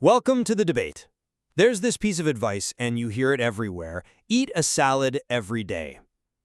Welcome to the debate. There's this piece of advice, and you hear it everywhere: eat a salad every day.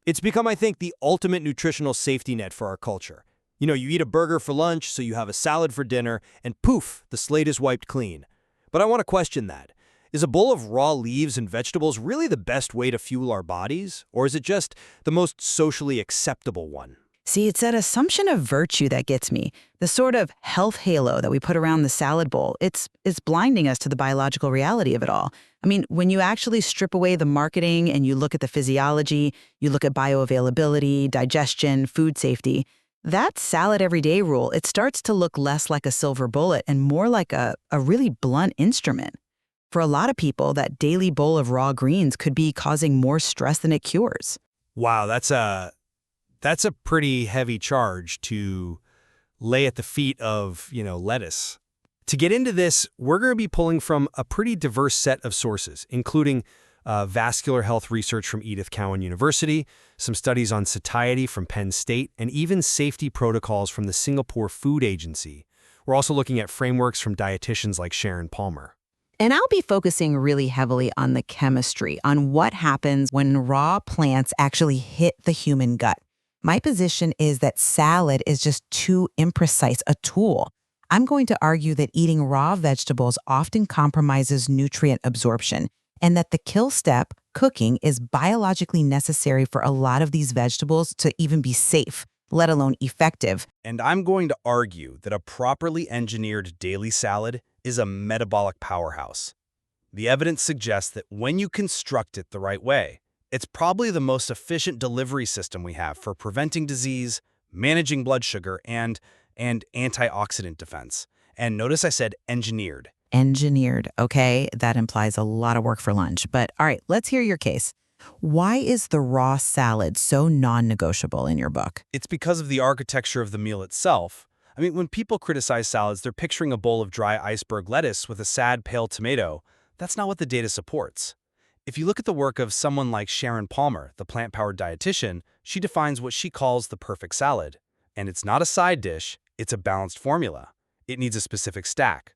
It's become, I think, the ultimate nutritional safety net for our culture. You eat a burger for lunch, so you have a salad for dinner, and poof, the slate is wiped clean. But I want to question that. Is a bowl of raw leaves and vegetables really the best way to fuel our bodies, or is it just the most socially acceptable one? See, it's that assumption of virtue that gets me. The sort of health halo that we put around the salad bowl, it's blinding us to the biological reality of it all. I mean, when you actually strip away the marketing and you look at the physiology, you look at bioavailability, digestion, food safety, that salad everyday rule, it starts to look less like a silver bullet and more like a really blunt instrument. For a lot of people, that daily bowl of raw greens could be causing more stress than it cures. Wow, that's a pretty heavy charge to lay at the feet of, lettuce. To get into this, we're going to be pulling from a pretty diverse set of sources, including vascular health research from Edith Cowan University, some studies on satiety from Penn State, and even safety protocols from the Singapore Food Agency. We're also looking at frameworks from dietitians like Sharon Palmer. And I'll be focusing really heavily on the chemistry, on what happens when raw plants actually hit the human gut. My position is that salad is just too imprecise a tool. I'm going to argue that eating raw vegetables often compromises nutrient absorption, and that the kill step, cooking, is biologically necessary for a lot of these vegetables to even be safe, let alone effective. And I'm going to argue that a properly engineered daily salad is a metabolic powerhouse. The evidence suggests that when you construct it the right way, it's probably the most efficient delivery system we have for preventing disease, managing blood sugar, and antioxidant defense. And notice I said engineered. Engineered, okay? That implies a lot of work for lunch. But all right, let's hear your case. Why is the raw salad so non-negotiable in your book? It's because of the architecture of the meal itself. I mean, when people criticize salads, they're picturing a bowl of dry iceberg lettuce with a sad, pale tomato. That's not what the data supports. If you look at the work of someone like Sharon Palmer, the plant-powered dietitian, she defines what she calls the perfect salad. And it's not a side dish, it's a balanced formula. It needs a specific stack: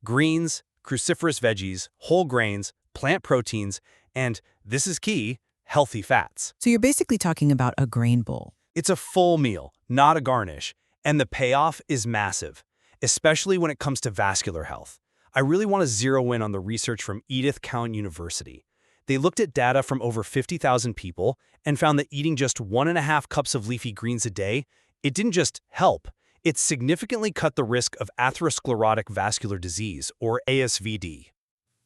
greens, cruciferous veggies, whole grains, plant proteins, and, this is key, healthy fats. So you're basically talking about a grain bowl. It's a full meal, not a garnish, and the payoff is massive, especially when it comes to vascular health. I really want to zero in on the research from Edith Cowan University. They looked at data from over 50,000 people and found that eating just 1.5 cups of leafy greens a day, it didn't just help, it significantly cut the risk of atherosclerotic vascular disease, or ASVD.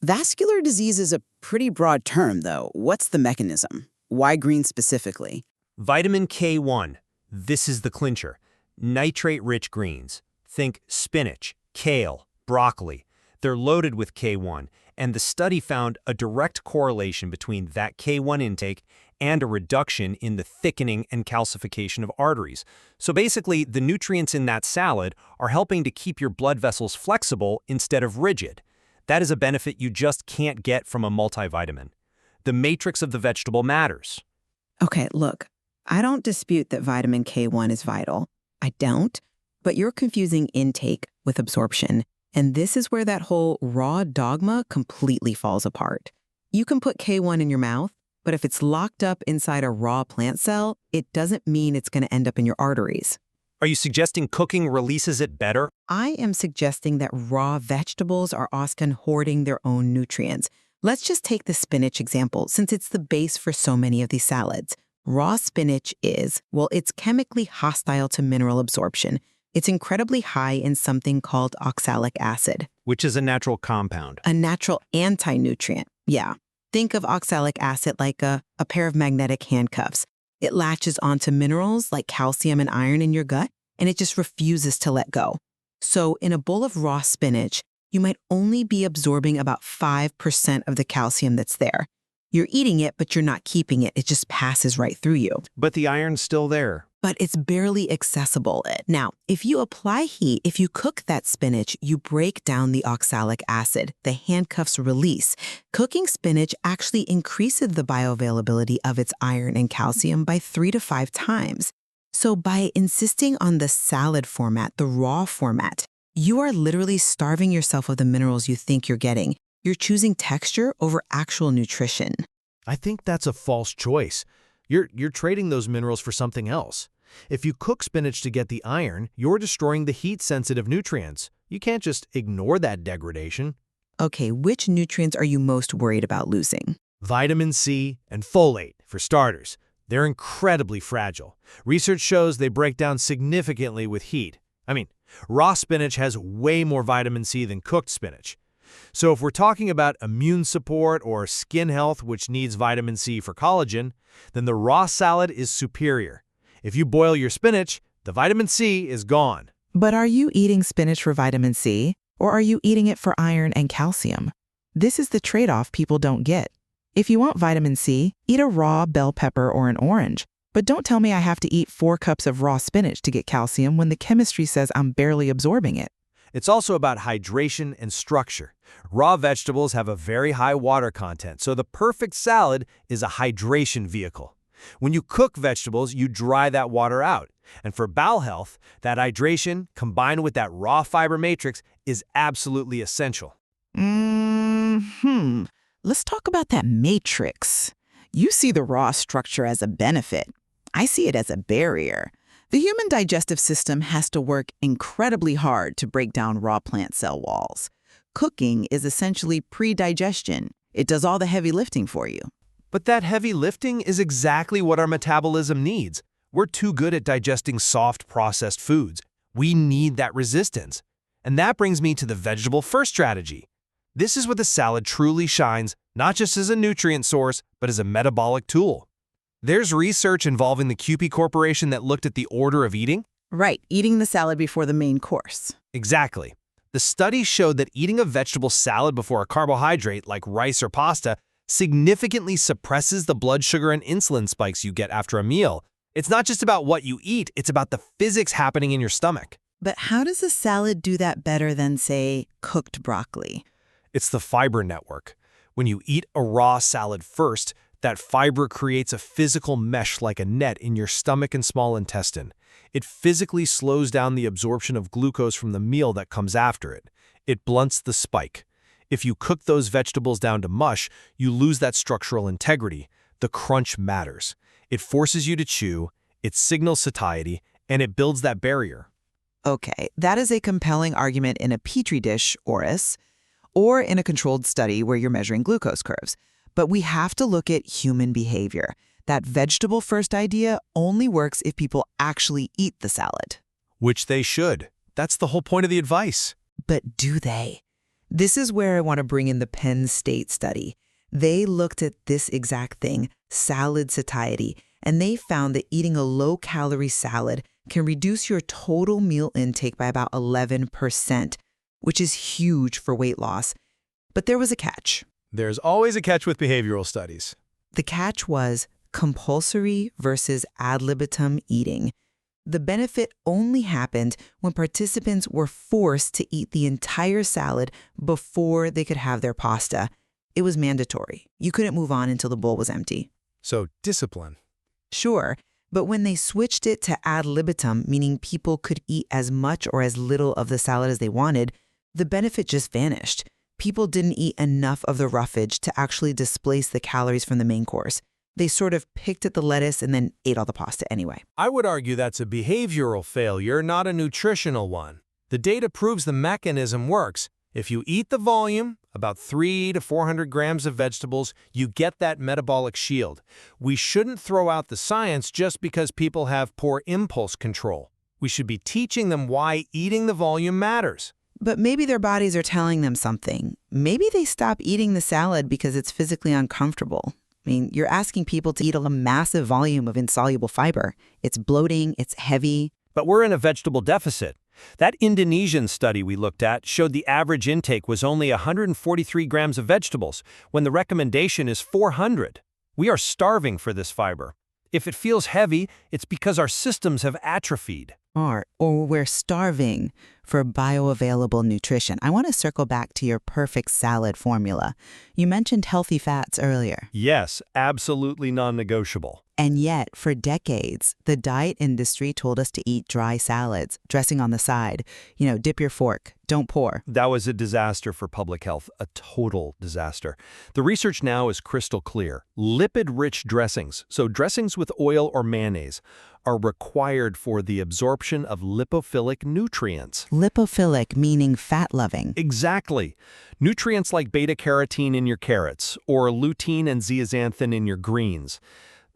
Vascular disease is a pretty broad term, though. What's the mechanism? Why greens specifically? Vitamin K1. This is the clincher. Nitrate-rich greens. Think spinach, kale, broccoli. They're loaded with K1, and the study found a direct correlation between that K1 intake and a reduction in the thickening and calcification of arteries. So basically, the nutrients in that salad are helping to keep your blood vessels flexible instead of rigid. That is a benefit you just can't get from a multivitamin. The matrix of the vegetable matters. Okay, look, I don't dispute that vitamin K1 is vital. I don't, but you're confusing intake with absorption. And this is where that whole raw dogma completely falls apart. You can put K1 in your mouth, but if it's locked up inside a raw plant cell, it doesn't mean it's going to end up in your arteries. Are you suggesting cooking releases it better? I am suggesting that raw vegetables are often hoarding their own nutrients. Let's just take the spinach example, since it's the base for so many of these salads. Raw spinach is, well, it's chemically hostile to mineral absorption. It's incredibly high in something called oxalic acid, Which is a natural compound. a natural anti-nutrient. Yeah. Think of oxalic acid like a pair of magnetic handcuffs. It latches onto minerals like calcium and iron in your gut, and it just refuses to let go. So in a bowl of raw spinach, you might only be absorbing about 5% of the calcium that's there. You're eating it, but you're not keeping it. It just passes right through you. But the iron's still there. But it's barely accessible. Now, if you apply heat, if you cook that spinach, you break down the oxalic acid. The handcuffs release. Cooking spinach actually increases the bioavailability of its iron and calcium by 3 to 5 times. So by insisting on the salad format, the raw format, You are literally starving yourself of the minerals you think you're getting. You're choosing texture over actual nutrition. I think that's a false choice. You're trading those minerals for something else. If you cook spinach to get the iron, you're destroying the heat-sensitive nutrients. You can't just ignore that degradation. Okay, which nutrients are you most worried about losing? Vitamin C and folate, for starters. They're incredibly fragile. Research shows they break down significantly with heat. Raw spinach has way more vitamin C than cooked spinach. So if we're talking about immune support or skin health, which needs vitamin C for collagen, then the raw salad is superior. If you boil your spinach, the vitamin C is gone. But are you eating spinach for vitamin C, or are you eating it for iron and calcium? This is the trade-off people don't get. If you want vitamin C, eat a raw bell pepper or an orange. But don't tell me I have to eat 4 cups of raw spinach to get calcium when the chemistry says I'm barely absorbing it. It's also about hydration and structure. Raw vegetables have a very high water content, so the perfect salad is a hydration vehicle. When you cook vegetables, you dry that water out. And for bowel health, that hydration, combined with that raw fiber matrix, is absolutely essential. Let's talk about that matrix. You see the raw structure as a benefit. I see it as a barrier. The human digestive system has to work incredibly hard to break down raw plant cell walls. Cooking is essentially pre-digestion. It does all the heavy lifting for you. But that heavy lifting is exactly what our metabolism needs. We're too good at digesting soft, processed foods. We need that resistance. And that brings me to the vegetable-first strategy. This is where the salad truly shines, not just as a nutrient source, but as a metabolic tool. There's research involving the CUPE Corporation that looked at the order of eating. Right, eating the salad before the main course. Exactly. The study showed that eating a vegetable salad before a carbohydrate like rice or pasta significantly suppresses the blood sugar and insulin spikes you get after a meal. It's not just about what you eat, it's about the physics happening in your stomach. But how does a salad do that better than, say, cooked broccoli? It's the fiber network. When you eat a raw salad first, that fiber creates a physical mesh like a net in your stomach and small intestine. It physically slows down the absorption of glucose from the meal that comes after it. It blunts the spike. If you cook those vegetables down to mush, you lose that structural integrity. The crunch matters. It forces you to chew, it signals satiety, and it builds that barrier. Okay, that is a compelling argument in a petri dish, Oris, or in a controlled study where you're measuring glucose curves. But we have to look at human behavior. That vegetable-first idea only works if people actually eat the salad. Which they should. That's the whole point of the advice. But do they? This is where I want to bring in the Penn State study. They looked at this exact thing, salad satiety, and they found that eating a low-calorie salad can reduce your total meal intake by about 11%, which is huge for weight loss. But there was a catch. There's always a catch with behavioral studies. The catch was compulsory versus ad libitum eating. The benefit only happened when participants were forced to eat the entire salad before they could have their pasta. It was mandatory. You couldn't move on until the bowl was empty. So, discipline. Sure, but when they switched it to ad libitum, meaning people could eat as much or as little of the salad as they wanted, the benefit just vanished. People didn't eat enough of the roughage to actually displace the calories from the main course. They sort of picked at the lettuce and then ate all the pasta anyway. I would argue that's a behavioral failure, not a nutritional one. The data proves the mechanism works. If you eat the volume, about 300 to 400 grams of vegetables, you get that metabolic shield. We shouldn't throw out the science just because people have poor impulse control. We should be teaching them why eating the volume matters. But maybe their bodies are telling them something. Maybe they stop eating the salad because it's physically uncomfortable. You're asking people to eat a massive volume of insoluble fiber. It's bloating, it's heavy. But we're in a vegetable deficit. That Indonesian study we looked at showed the average intake was only 143 grams of vegetables, when the recommendation is 400. We are starving for this fiber. If it feels heavy, it's because our systems have atrophied. or we're starving for bioavailable nutrition. I want to circle back to your perfect salad formula. You mentioned healthy fats earlier. Yes, absolutely non-negotiable. And yet, for decades, the diet industry told us to eat dry salads, dressing on the side. Dip your fork, don't pour. That was a disaster for public health, a total disaster. The research now is crystal clear. Lipid-rich dressings, so dressings with oil or mayonnaise, are required for the absorption of lipophilic nutrients. Lipophilic meaning fat-loving. Exactly. Nutrients like beta-carotene in your carrots or lutein and zeaxanthin in your greens.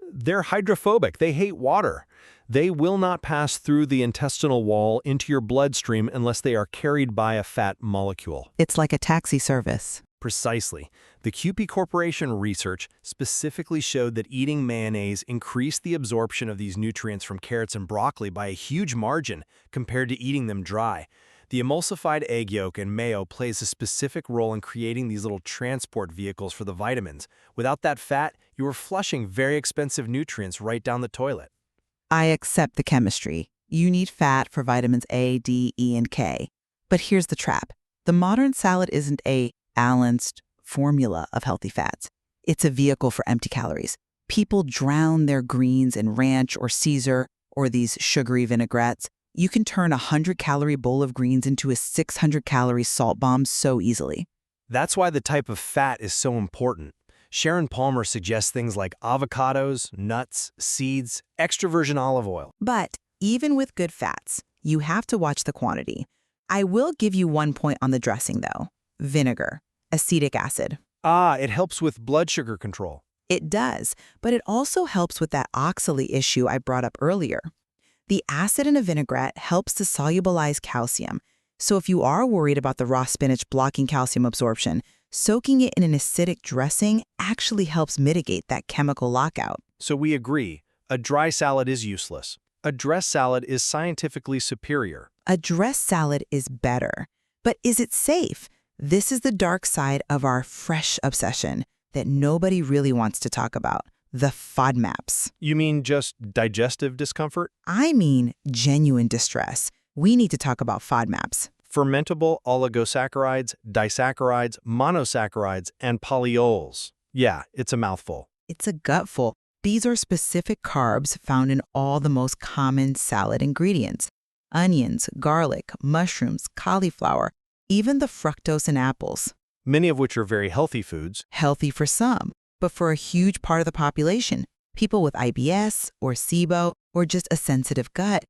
They're hydrophobic. They hate water. They will not pass through the intestinal wall into your bloodstream unless they are carried by a fat molecule. It's like a taxi service. Precisely. The QP Corporation research specifically showed that eating mayonnaise increased the absorption of these nutrients from carrots and broccoli by a huge margin compared to eating them dry. The emulsified egg yolk and mayo plays a specific role in creating these little transport vehicles for the vitamins. Without that fat, you are flushing very expensive nutrients right down the toilet. I accept the chemistry. You need fat for vitamins A, D, E, and K. But here's the trap. The modern salad isn't a balanced formula of healthy fats. It's a vehicle for empty calories. People drown their greens in ranch or Caesar or these sugary vinaigrettes. You can turn a 100-calorie bowl of greens into a 600-calorie salt bomb so easily. That's why the type of fat is so important. Sharon Palmer suggests things like avocados, nuts, seeds, extra virgin olive oil. But even with good fats, you have to watch the quantity. I will give you one point on the dressing, though. Vinegar, acetic acid. It helps with blood sugar control. It does, but it also helps with that oxalate issue I brought up earlier. The acid in a vinaigrette helps to solubilize calcium. So if you are worried about the raw spinach blocking calcium absorption, soaking it in an acidic dressing actually helps mitigate that chemical lockout. So we agree, a dry salad is useless. A dressed salad is scientifically superior. A dressed salad is better. But is it safe? This is the dark side of our fresh obsession that nobody really wants to talk about. The FODMAPs. You mean just digestive discomfort? I mean genuine distress. We need to talk about FODMAPs. Fermentable oligosaccharides, disaccharides, monosaccharides, and polyols. Yeah, it's a mouthful. It's a gutful. These are specific carbs found in all the most common salad ingredients. Onions, garlic, mushrooms, cauliflower, even the fructose in apples. Many of which are very healthy foods. Healthy for some, but for a huge part of the population, people with IBS or SIBO or just a sensitive gut,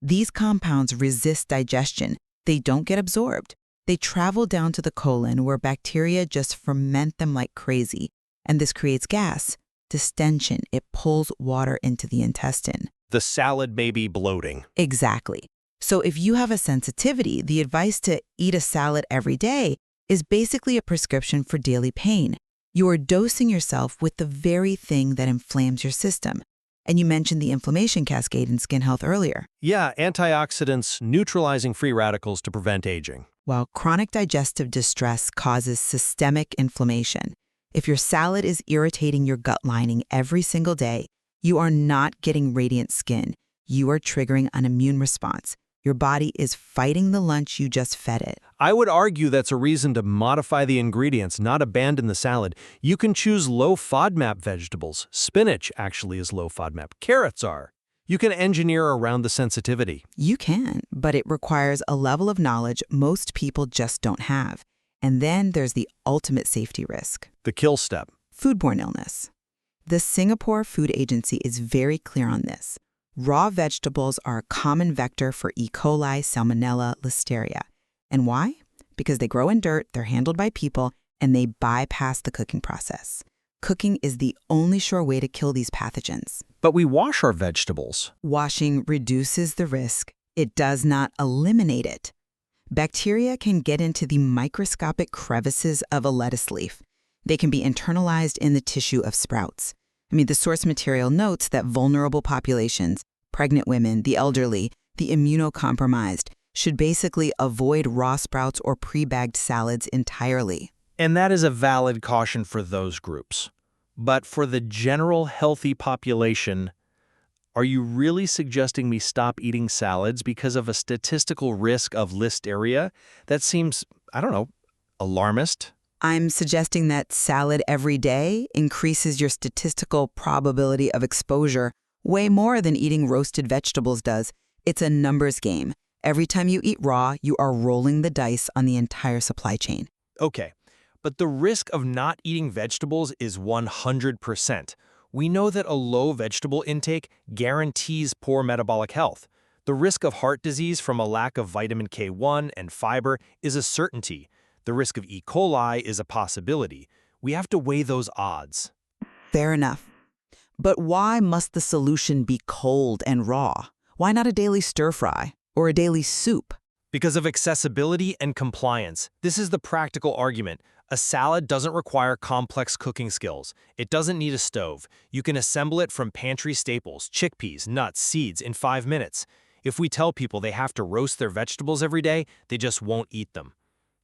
these compounds resist digestion. They don't get absorbed. They travel down to the colon where bacteria just ferment them like crazy. And this creates gas, distension. It pulls water into the intestine. The salad may be bloating. Exactly. So if you have a sensitivity, the advice to eat a salad every day is basically a prescription for daily pain. You are dosing yourself with the very thing that inflames your system. And you mentioned the inflammation cascade in skin health earlier. Yeah, antioxidants neutralizing free radicals to prevent aging. While chronic digestive distress causes systemic inflammation, if your salad is irritating your gut lining every single day, you are not getting radiant skin. You are triggering an immune response. Your body is fighting the lunch you just fed it. I would argue that's a reason to modify the ingredients, not abandon the salad. You can choose low FODMAP vegetables. Spinach actually is low FODMAP. Carrots are. You can engineer around the sensitivity. You can, but it requires a level of knowledge most people just don't have. And then there's the ultimate safety risk. The kill step. Foodborne illness. The Singapore Food Agency is very clear on this. Raw vegetables are a common vector for E. coli, Salmonella, Listeria. And why? Because they grow in dirt, they're handled by people, and they bypass the cooking process. Cooking is the only sure way to kill these pathogens. But we wash our vegetables. Washing reduces the risk. It does not eliminate it. Bacteria can get into the microscopic crevices of a lettuce leaf. They can be internalized in the tissue of sprouts. The source material notes that vulnerable populations, pregnant women, the elderly, the immunocompromised, should basically avoid raw sprouts or pre-bagged salads entirely. And that is a valid caution for those groups. But for the general healthy population, Are you really suggesting me stop eating salads because of a statistical risk of listeria? That seems, I don't know, alarmist. I'm suggesting that salad every day increases your statistical probability of exposure way more than eating roasted vegetables does. It's a numbers game. Every time you eat raw, you are rolling the dice on the entire supply chain. Okay, but the risk of not eating vegetables is 100%. We know that a low vegetable intake guarantees poor metabolic health. The risk of heart disease from a lack of vitamin K1 and fiber is a certainty. The risk of E. coli is a possibility. We have to weigh those odds. Fair enough. But why must the solution be cold and raw? Why not a daily stir-fry or a daily soup? Because of accessibility and compliance. This is the practical argument. A salad doesn't require complex cooking skills. It doesn't need a stove. You can assemble it from pantry staples, chickpeas, nuts, seeds in 5 minutes. If we tell people they have to roast their vegetables every day, they just won't eat them.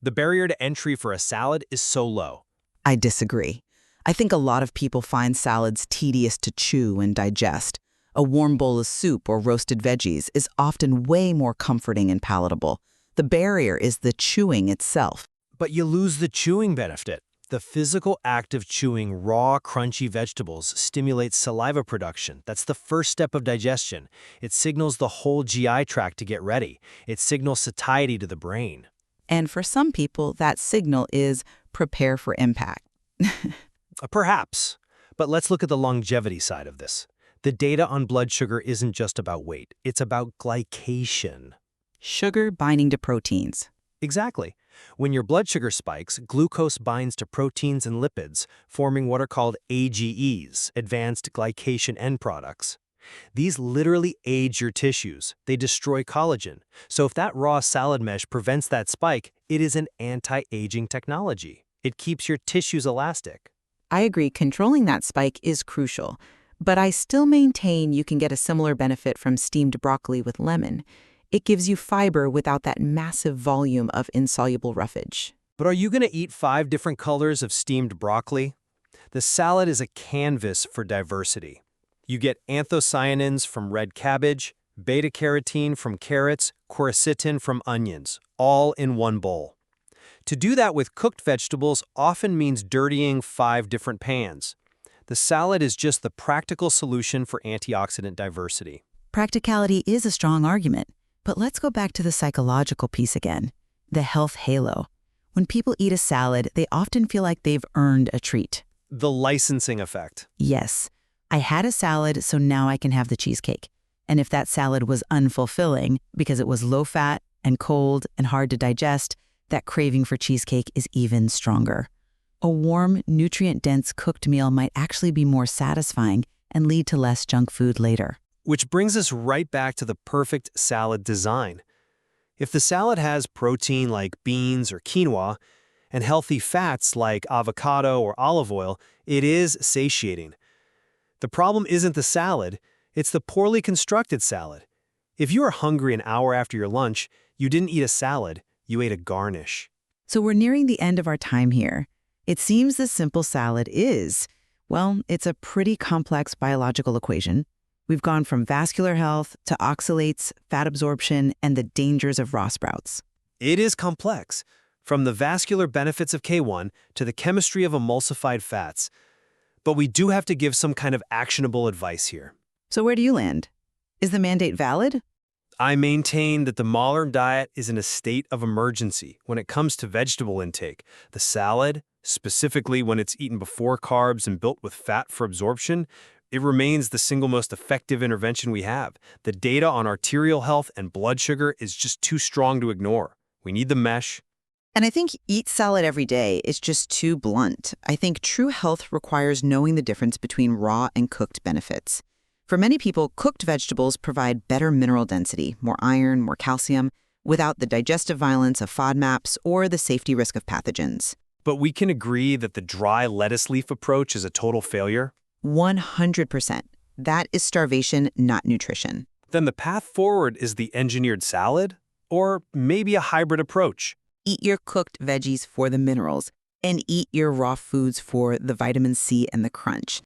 The barrier to entry for a salad is so low. I disagree. I think a lot of people find salads tedious to chew and digest. A warm bowl of soup or roasted veggies is often way more comforting and palatable. The barrier is the chewing itself. But you lose the chewing benefit. The physical act of chewing raw, crunchy vegetables stimulates saliva production. That's the first step of digestion. It signals the whole GI tract to get ready. It signals satiety to the brain. And for some people, that signal is prepare for impact. Perhaps. But let's look at the longevity side of this. The data on blood sugar isn't just about weight. It's about glycation. Sugar binding to proteins. Exactly. When your blood sugar spikes, glucose binds to proteins and lipids, forming what are called AGEs, advanced glycation end products. These literally age your tissues. They destroy collagen. So if that raw salad mesh prevents that spike, it is an anti-aging technology. It keeps your tissues elastic. I agree, controlling that spike is crucial. But I still maintain you can get a similar benefit from steamed broccoli with lemon. It gives you fiber without that massive volume of insoluble roughage. But are you going to eat 5 different colors of steamed broccoli? The salad is a canvas for diversity. You get anthocyanins from red cabbage, beta-carotene from carrots, quercetin from onions, all in one bowl. To do that with cooked vegetables often means dirtying 5 different pans. The salad is just the practical solution for antioxidant diversity. Practicality is a strong argument. But let's go back to the psychological piece again, the health halo. When people eat a salad, they often feel like they've earned a treat. The licensing effect. Yes, I had a salad, so now I can have the cheesecake. And if that salad was unfulfilling because it was low-fat and cold and hard to digest, that craving for cheesecake is even stronger. A warm, nutrient-dense cooked meal might actually be more satisfying and lead to less junk food later. Which brings us right back to the perfect salad design. If the salad has protein like beans or quinoa, and healthy fats like avocado or olive oil, it is satiating. The problem isn't the salad, it's the poorly constructed salad. If you are hungry an hour after your lunch, you didn't eat a salad, you ate a garnish. So we're nearing the end of our time here. It seems the simple salad is, well, it's a pretty complex biological equation. We've gone from vascular health to oxalates, fat absorption, and the dangers of raw sprouts. It is complex, from the vascular benefits of K1 to the chemistry of emulsified fats. But we do have to give some kind of actionable advice here. So where do you land? Is the mandate valid? I maintain that the modern diet is in a state of emergency when it comes to vegetable intake. The salad, specifically when it's eaten before carbs and built with fat for absorption, it remains the single most effective intervention we have. The data on arterial health and blood sugar is just too strong to ignore. We need the mesh. And I think eat salad every day is just too blunt. I think true health requires knowing the difference between raw and cooked benefits. For many people, cooked vegetables provide better mineral density, more iron, more calcium, without the digestive violence of FODMAPs or the safety risk of pathogens. But we can agree that the dry lettuce leaf approach is a total failure? 100%. That is starvation, not nutrition. Then the path forward is the engineered salad? Or maybe a hybrid approach? Eat your cooked veggies for the minerals, and eat your raw foods for the vitamin C and the crunch.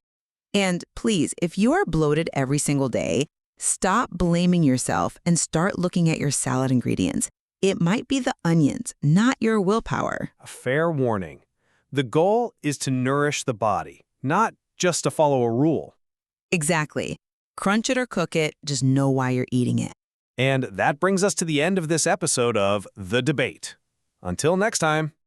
And please, if you are bloated every single day, stop blaming yourself and start looking at your salad ingredients. It might be the onions, not your willpower. A fair warning. The goal is to nourish the body, not just to follow a rule. Exactly. Crunch it or cook it, just know why you're eating it. And that brings us to the end of this episode of The Debate. Until next time.